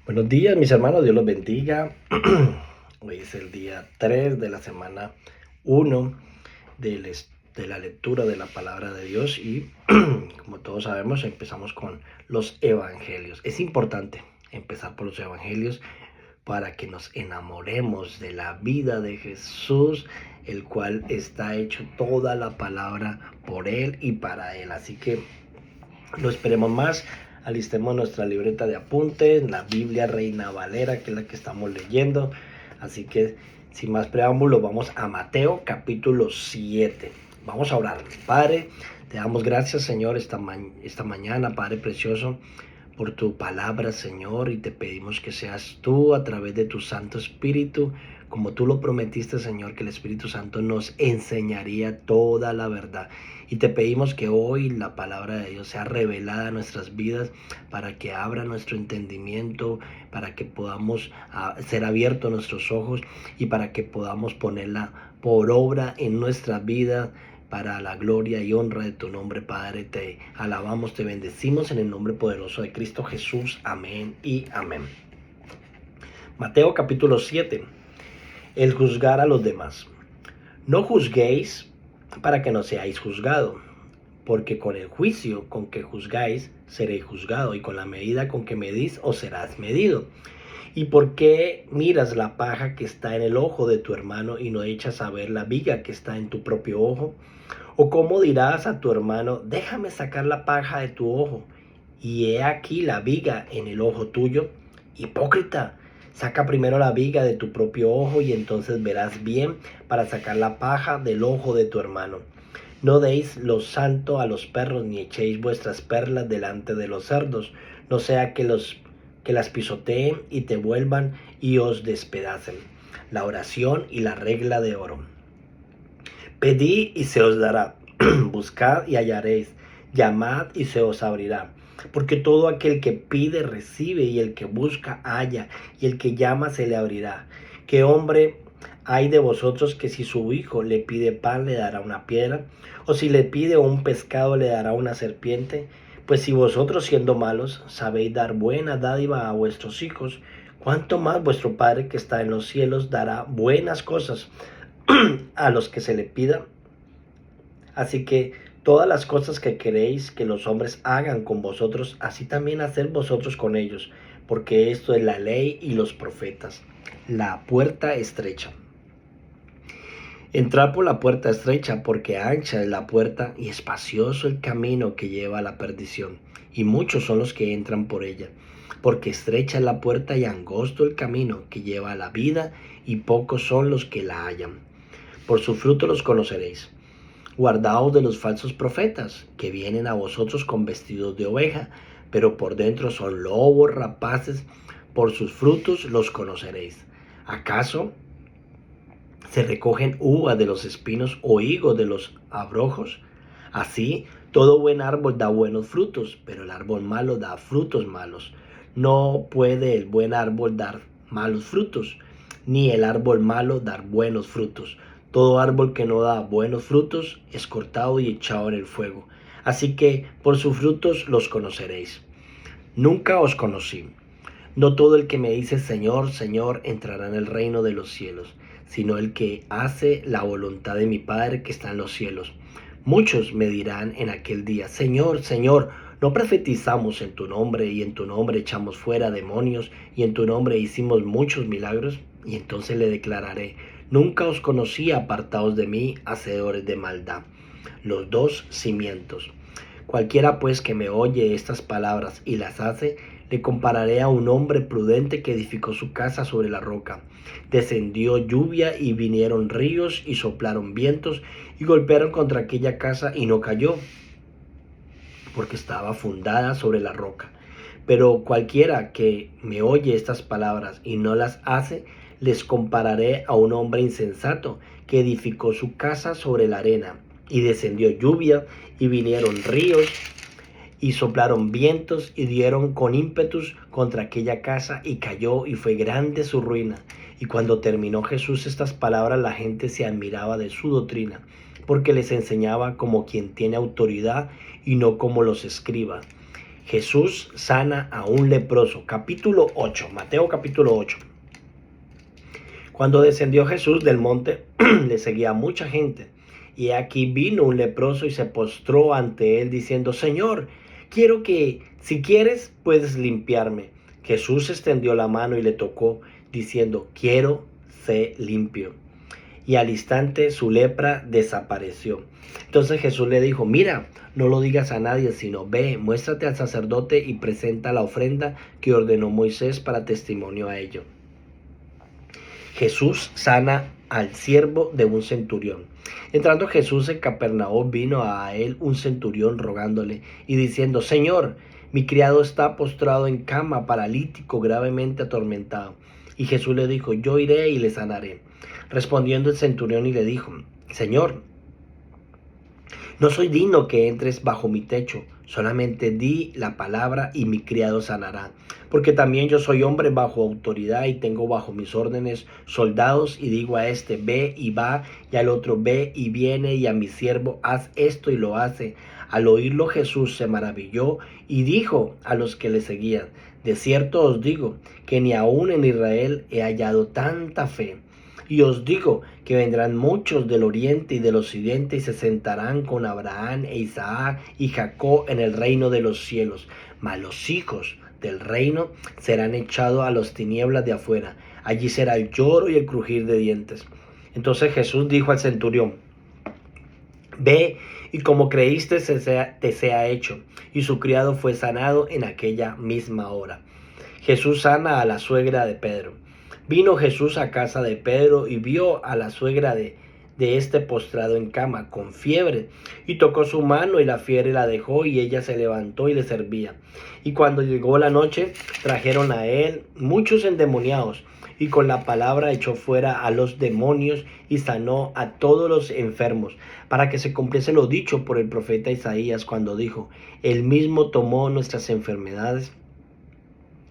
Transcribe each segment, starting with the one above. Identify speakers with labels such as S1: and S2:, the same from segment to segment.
S1: Buenos días, mis hermanos, Dios los bendiga. Hoy es el día 3 de la semana 1 de la lectura de la palabra de Dios y como todos sabemos empezamos con los evangelios. Es importante empezar por los evangelios para que nos enamoremos de la vida de Jesús, el cual está hecho toda la palabra por Él y para Él. Así que no esperemos más, alistemos nuestra libreta de apuntes, la Biblia Reina Valera, que es la que estamos leyendo. Así que, sin más preámbulos, vamos a Mateo capítulo 7. Vamos a orar. Padre, te damos gracias, Señor, esta mañana, Padre precioso, por tu palabra, Señor, y te pedimos que seas tú a través de tu Santo Espíritu, como tú lo prometiste, Señor, que el Espíritu Santo nos enseñaría toda la verdad. Y te pedimos que hoy la palabra de Dios sea revelada en nuestras vidas para que abra nuestro entendimiento, para que podamos ser abiertos nuestros ojos y para que podamos ponerla por obra en nuestras vidas para la gloria y honra de tu nombre, Padre. Te alabamos, te bendecimos en el nombre poderoso de Cristo Jesús. Amén y amén. Mateo capítulo 7. El juzgar a los demás. No juzguéis para que no seáis juzgados, porque con el juicio con que juzgáis seréis juzgado, y con la medida con que medís os serás medido. ¿Y por qué miras la paja que está en el ojo de tu hermano y no echas a ver la viga que está en tu propio ojo? ¿O cómo dirás a tu hermano, déjame sacar la paja de tu ojo, y he aquí la viga en el ojo tuyo? Hipócrita, saca primero la viga de tu propio ojo y entonces verás bien para sacar la paja del ojo de tu hermano. No deis lo santo a los perros, ni echéis vuestras perlas delante de los cerdos, no sea que las pisoteen y te vuelvan y os despedacen. La oración y la regla de oro. Pedid y se os dará, buscad y hallaréis, llamad y se os abrirá. Porque todo aquel que pide recibe, y el que busca halla, y el que llama se le abrirá. ¿Qué hombre hay de vosotros que si su hijo le pide pan le dará una piedra? ¿O si le pide un pescado le dará una serpiente? Pues si vosotros, siendo malos, sabéis dar buena dádiva a vuestros hijos, ¿cuánto más vuestro Padre que está en los cielos dará buenas cosas a los que se le pida? Así que todas las cosas que queréis que los hombres hagan con vosotros, así también haced vosotros con ellos, porque esto es la ley y los profetas. La puerta estrecha. Entrad por la puerta estrecha, porque ancha es la puerta y espacioso el camino que lleva a la perdición, y muchos son los que entran por ella. Porque estrecha es la puerta y angosto el camino que lleva a la vida, y pocos son los que la hallan. Por su fruto los conoceréis. Guardaos de los falsos profetas, que vienen a vosotros con vestidos de oveja, pero por dentro son lobos rapaces. Por sus frutos los conoceréis. ¿Acaso se recogen uvas de los espinos o higos de los abrojos? Así, todo buen árbol da buenos frutos, pero el árbol malo da frutos malos. No puede el buen árbol dar malos frutos, ni el árbol malo dar buenos frutos. Todo árbol que no da buenos frutos es cortado y echado en el fuego. Así que por sus frutos los conoceréis. Nunca os conocí. No todo el que me dice Señor, Señor entrará en el reino de los cielos, sino el que hace la voluntad de mi Padre que está en los cielos. Muchos me dirán en aquel día, Señor, Señor, ¿no profetizamos en tu nombre, y en tu nombre echamos fuera demonios, y en tu nombre hicimos muchos milagros? Y entonces le declararé, nunca os conocí, apartados de mí, hacedores de maldad. Los dos cimientos. Cualquiera pues que me oye estas palabras y las hace, le compararé a un hombre prudente que edificó su casa sobre la roca. Descendió lluvia y vinieron ríos y soplaron vientos y golpearon contra aquella casa y no cayó, porque estaba fundada sobre la roca. Pero cualquiera que me oye estas palabras y no las hace, les compararé a un hombre insensato que edificó su casa sobre la arena. Y descendió lluvia y vinieron ríos y soplaron vientos y dieron con ímpetus contra aquella casa y cayó, y fue grande su ruina. Y cuando terminó Jesús estas palabras, la gente se admiraba de su doctrina, porque les enseñaba como quien tiene autoridad y no como los escribas. Jesús sana a un leproso. Capítulo 8, Mateo capítulo 8. Cuando descendió Jesús del monte, le seguía mucha gente. Y aquí vino un leproso y se postró ante él diciendo: Señor, quiero que, si quieres, puedes limpiarme. Jesús extendió la mano y le tocó, diciendo: quiero, sé limpio. Y al instante su lepra desapareció. Entonces Jesús le dijo: mira, no lo digas a nadie, sino ve, muéstrate al sacerdote y presenta la ofrenda que ordenó Moisés para testimonio a ello. Jesús sana al siervo de un centurión. Entrando Jesús en Capernaum, vino a él un centurión rogándole y diciendo: Señor, mi criado está postrado en cama, paralítico, gravemente atormentado. Y Jesús le dijo: yo iré y le sanaré. Respondiendo el centurión y le dijo: Señor, no soy digno que entres bajo mi techo, solamente di la palabra y mi criado sanará. Porque también yo soy hombre bajo autoridad y tengo bajo mis órdenes soldados, y digo a este: ve y va, y al otro: ve y viene, y a mi siervo: haz esto, y lo hace. Al oírlo Jesús se maravilló y dijo a los que le seguían: de cierto os digo que ni aun en Israel he hallado tanta fe. Y os digo que vendrán muchos del oriente y del occidente y se sentarán con Abraham e Isaac y Jacob en el reino de los cielos. Mas los hijos del reino serán echados a las tinieblas de afuera. Allí será el lloro y el crujir de dientes. Entonces Jesús dijo al centurión: ve, y como creíste te sea hecho. Y su criado fue sanado en aquella misma hora. Jesús sana a la suegra de Pedro. Vino Jesús a casa de Pedro y vio a la suegra de este postrado en cama, con fiebre, y tocó su mano, y la fiebre la dejó, y ella se levantó y le servía. Y cuando llegó la noche, trajeron a él muchos endemoniados, y con la palabra echó fuera a los demonios y sanó a todos los enfermos, para que se cumpliese lo dicho por el profeta Isaías, cuando dijo: él mismo tomó nuestras enfermedades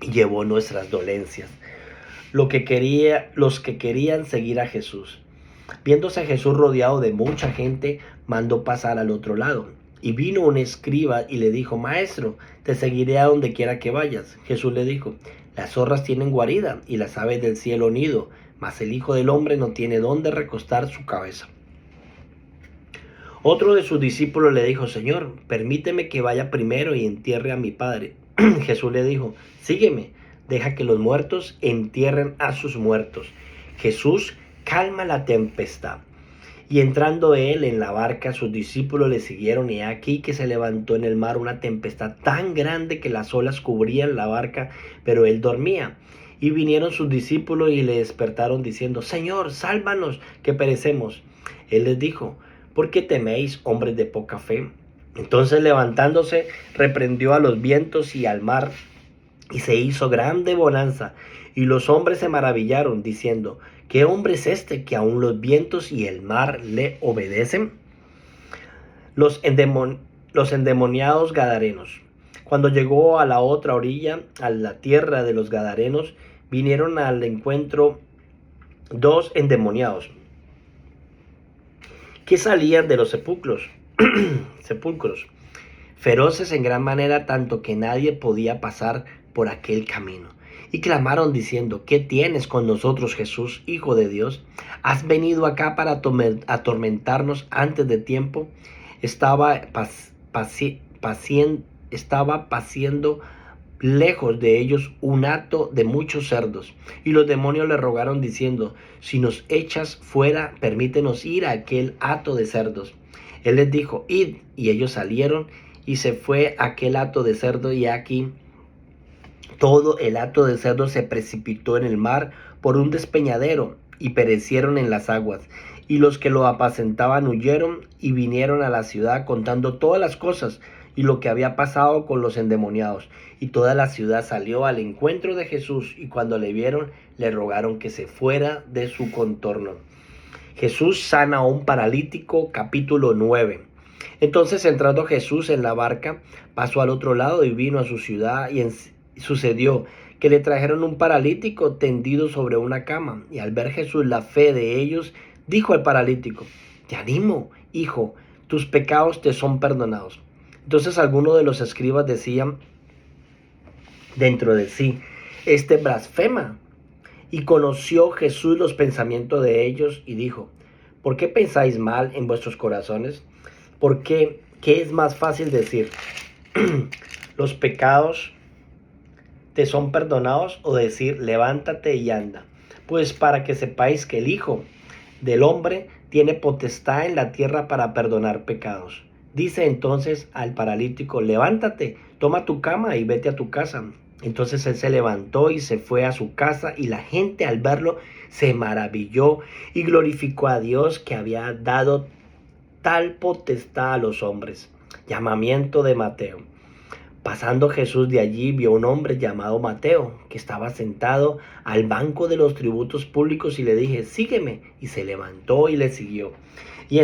S1: y llevó nuestras dolencias. Los que querían seguir a Jesús. Viéndose a Jesús rodeado de mucha gente, mandó pasar al otro lado. Y vino un escriba y le dijo: Maestro, te seguiré a donde quiera que vayas. Jesús le dijo: las zorras tienen guarida y las aves del cielo nido, mas el Hijo del Hombre no tiene dónde recostar su cabeza. Otro de sus discípulos le dijo: Señor, permíteme que vaya primero y entierre a mi padre. Jesús le dijo: sígueme. Deja que los muertos entierren a sus muertos. Jesús calma la tempestad. Y entrando él en la barca, sus discípulos le siguieron, y aquí que se levantó en el mar una tempestad tan grande que las olas cubrían la barca, pero él dormía. Y vinieron sus discípulos y le despertaron diciendo: Señor, sálvanos, que perecemos. Él les dijo: ¿por qué teméis, hombres de poca fe? Entonces, levantándose, reprendió a los vientos y al mar, y se hizo grande bonanza, y los hombres se maravillaron, diciendo: ¿qué hombre es este que aun los vientos y el mar le obedecen? Los endemoniados gadarenos. Cuando llegó a la otra orilla, a la tierra de los gadarenos, vinieron al encuentro dos endemoniados que salían de los sepulcros, feroces en gran manera, tanto que nadie podía pasar por aquel camino. Y clamaron diciendo: ¿qué tienes con nosotros, Jesús, Hijo de Dios? ¿Has venido acá para atormentarnos antes de tiempo? Estaba paciendo lejos de ellos un hato de muchos cerdos. Y los demonios le rogaron diciendo: si nos echas fuera, permítenos ir a aquel hato de cerdos. Él les dijo: id. Y ellos salieron, y se fue aquel hato de cerdo, y aquí todo el hato de cerdo se precipitó en el mar por un despeñadero, y perecieron en las aguas. Y los que lo apacentaban huyeron y vinieron a la ciudad contando todas las cosas y lo que había pasado con los endemoniados. Y toda la ciudad salió al encuentro de Jesús, y cuando le vieron, le rogaron que se fuera de su contorno. Jesús sana a un paralítico, capítulo 9. Entonces, entrando Jesús en la barca, pasó al otro lado y vino a su ciudad, y sucedió que le trajeron un paralítico tendido sobre una cama. Y al ver Jesús la fe de ellos, dijo al paralítico: te animo, hijo, tus pecados te son perdonados. Entonces algunos de los escribas decían dentro de sí: este blasfema. Y conoció Jesús los pensamientos de ellos y dijo: ¿por qué pensáis mal en vuestros corazones? ¿Por qué? ¿Qué es más fácil decir? ¿Los pecados te son perdonados? O decir: levántate y anda. Pues para que sepáis que el Hijo del Hombre tiene potestad en la tierra para perdonar pecados. Dice entonces al paralítico: levántate, toma tu cama y vete a tu casa. Entonces él se levantó y se fue a su casa, y la gente al verlo se maravilló y glorificó a Dios, que había dado tal potestad a los hombres. Llamamiento de Mateo. Pasando Jesús de allí, vio un hombre llamado Mateo, que estaba sentado al banco de los tributos públicos, y le dije: sígueme. Y se levantó y le siguió. Y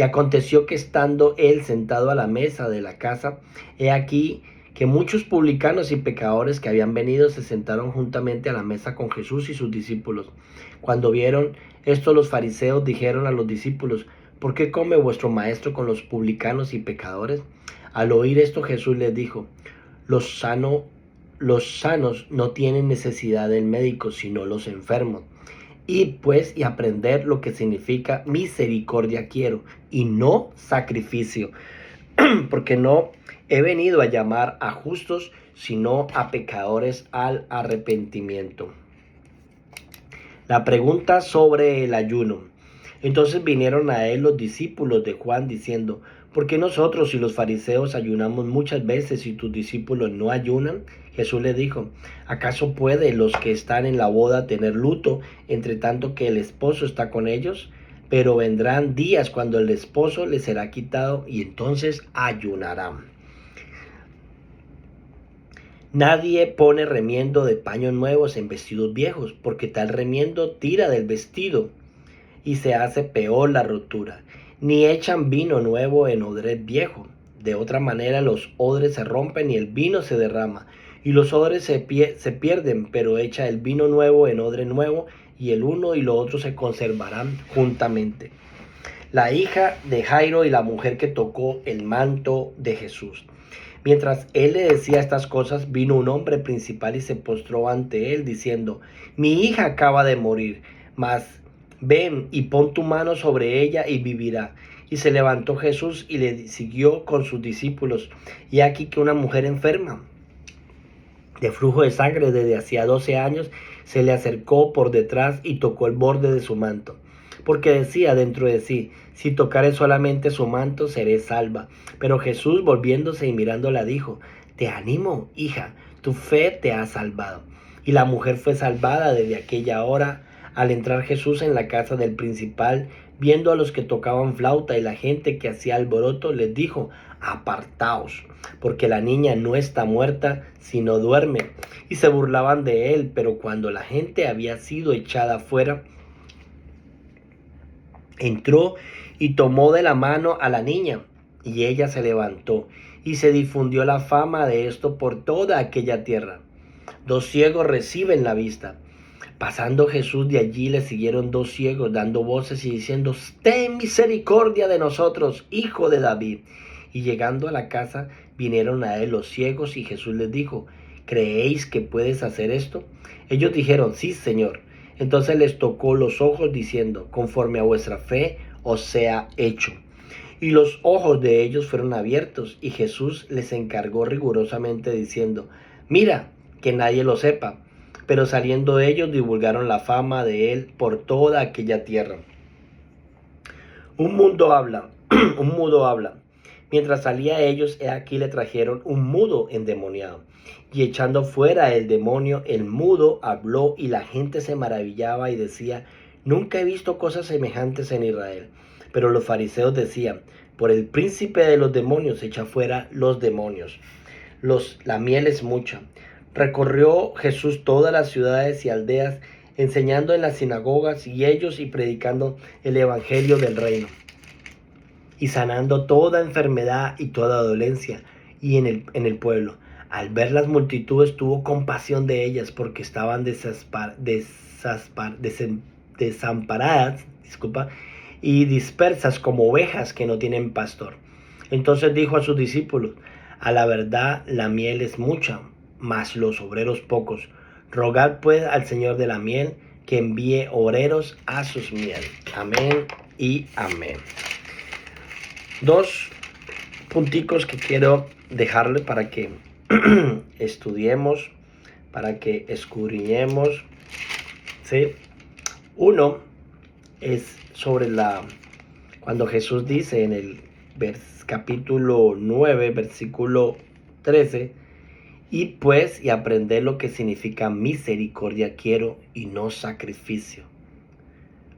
S1: aconteció que, estando él sentado a la mesa de la casa, he aquí que muchos publicanos y pecadores que habían venido se sentaron juntamente a la mesa con Jesús y sus discípulos. Cuando vieron esto, los fariseos dijeron a los discípulos: ¿por qué come vuestro maestro con los publicanos y pecadores? Al oír esto, Jesús les dijo: los sanos no tienen necesidad del médico, sino los enfermos. Y aprender lo que significa misericordia quiero, y no sacrificio, porque no he venido a llamar a justos, sino a pecadores al arrepentimiento. La pregunta sobre el ayuno. Entonces vinieron a él los discípulos de Juan diciendo: ¿por qué nosotros y los fariseos ayunamos muchas veces y tus discípulos no ayunan? Jesús le dijo: ¿acaso puede los que están en la boda tener luto entre tanto que el esposo está con ellos? Pero vendrán días cuando el esposo les será quitado, y entonces ayunarán. Nadie pone remiendo de paños nuevos en vestidos viejos, porque tal remiendo tira del vestido y se hace peor la rotura. Ni echan vino nuevo en odres viejo. De otra manera los odres se rompen y el vino se derrama, y los odres se pierden, pero echa el vino nuevo en odre nuevo, y el uno y lo otro se conservarán juntamente. La hija de Jairo y la mujer que tocó el manto de Jesús. Mientras él le decía estas cosas, vino un hombre principal y se postró ante él, diciendo: mi hija acaba de morir, mas ven y pon tu mano sobre ella y vivirá. Y se levantó Jesús y le siguió con sus discípulos. Y aquí que una mujer enferma de flujo de sangre desde hacía 12 años se le acercó por detrás y tocó el borde de su manto, porque decía dentro de sí: si tocare solamente su manto, seré salva. Pero Jesús, volviéndose y mirándola, dijo: te animo, hija, tu fe te ha salvado. Y la mujer fue salvada desde aquella hora. Al entrar Jesús en la casa del principal, viendo a los que tocaban flauta y la gente que hacía alboroto, les dijo: apartaos, porque la niña no está muerta, sino duerme. Y se burlaban de él. Pero cuando la gente había sido echada fuera, entró y tomó de la mano a la niña, y ella se levantó, y se difundió la fama de esto por toda aquella tierra. 2 ciegos reciben la vista. Pasando Jesús de allí, le siguieron 2 ciegos, dando voces y diciendo: ten misericordia de nosotros, hijo de David. Y llegando a la casa, vinieron a él los ciegos, y Jesús les dijo: ¿creéis que puedes hacer esto? Ellos dijeron: sí, Señor. Entonces les tocó los ojos, diciendo: conforme a vuestra fe os sea hecho. Y los ojos de ellos fueron abiertos, y Jesús les encargó rigurosamente, diciendo: mira, que nadie lo sepa. Pero saliendo ellos, divulgaron la fama de él por toda aquella tierra. Un mudo habla. Mientras salía ellos, he aquí le trajeron un mudo endemoniado. Y echando fuera el demonio, el mudo habló, y la gente se maravillaba y decía: nunca he visto cosas semejantes en Israel. Pero los fariseos decían: por el príncipe de los demonios echa fuera los demonios. La miel es mucha. Recorrió Jesús todas las ciudades y aldeas, enseñando en las sinagogas y predicando el evangelio del reino, y sanando toda enfermedad y toda dolencia y en el pueblo. Al ver las multitudes, tuvo compasión de ellas, porque estaban desamparadas, y dispersas como ovejas que no tienen pastor. Entonces dijo a sus discípulos: A la verdad la miel es mucha, mas los obreros pocos. Rogad pues al Señor de la miel que envíe obreros a sus miel. Amén y amén. Dos punticos que quiero dejarle para que estudiemos, para que escudriñemos, ¿sí? Uno es sobre cuando Jesús dice en el capítulo 9, versículo 13, y aprender lo que significa misericordia quiero y no sacrificio,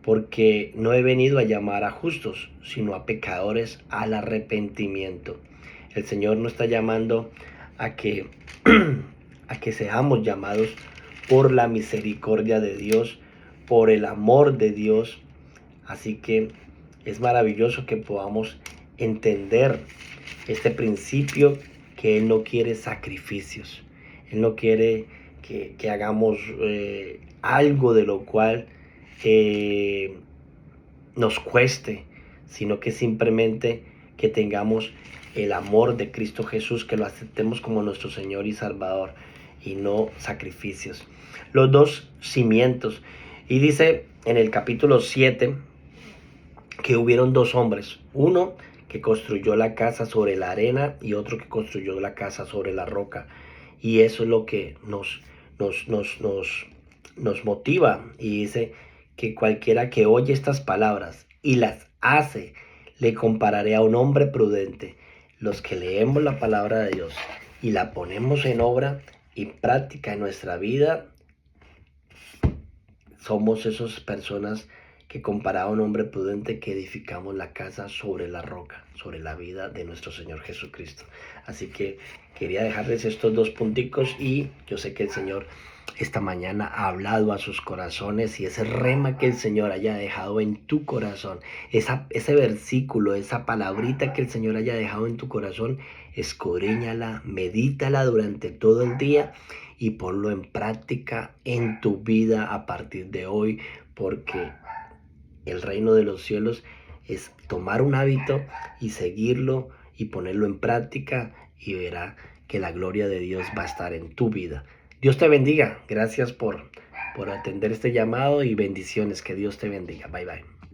S1: porque no he venido a llamar a justos, sino a pecadores al arrepentimiento. El Señor nos está llamando a que, a que seamos llamados por la misericordia de Dios, por el amor de Dios. Así que es maravilloso que podamos entender este principio, que Él no quiere sacrificios. Él no quiere que hagamos algo de lo cual nos cueste, sino que simplemente que tengamos el amor de Cristo Jesús, que lo aceptemos como nuestro Señor y Salvador, y no sacrificios. Los dos cimientos. Y dice en el capítulo 7 que hubieron dos hombres, uno que construyó la casa sobre la arena y otro que construyó la casa sobre la roca. Y eso es lo que nos motiva, y dice que cualquiera que oye estas palabras y las hace, le compararé a un hombre prudente. Los que leemos la palabra de Dios y la ponemos en obra y práctica en nuestra vida, somos esas personas que comparado a un hombre prudente, que edificamos la casa sobre la roca, sobre la vida de nuestro Señor Jesucristo. Así que quería dejarles estos dos punticos, y yo sé que el Señor esta mañana ha hablado a sus corazones, y ese rema que el Señor haya dejado en tu corazón, ese versículo, esa palabrita que el Señor haya dejado en tu corazón, escudriñala, medítala durante todo el día y ponlo en práctica en tu vida a partir de hoy, porque el reino de los cielos es tomar un hábito y seguirlo y ponerlo en práctica, y verá que la gloria de Dios va a estar en tu vida. Dios te bendiga. Gracias por atender este llamado, y bendiciones. Que Dios te bendiga. Bye bye.